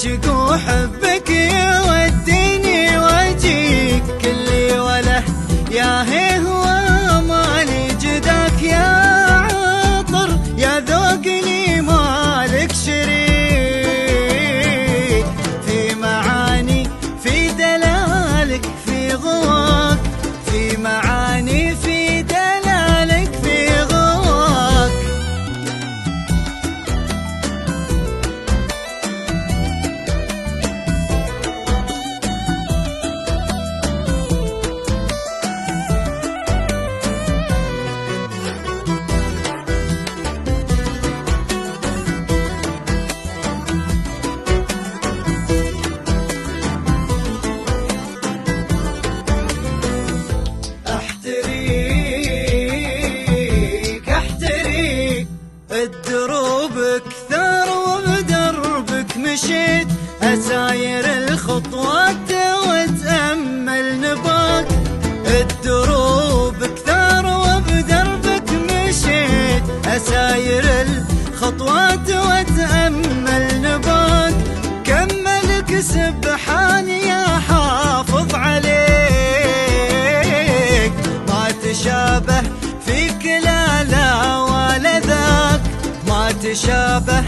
عاشق وحبك يوديني واجيك كلي وله يا هي هو مالي جداك يا عطر يا ذوقني مالك شريك في معاني في دلالك في غواك في معاني في دلالك في غواك الدروب كثر وبدربك مشيت أساير الخطوات واتأمل نباك الدروب كثر وبدربك مشيت أساير الخطوات واتأمل نباك كملك سبحان يا حافظ عليك ما تشابه فيك لا لا ولا ذاك ما تشابه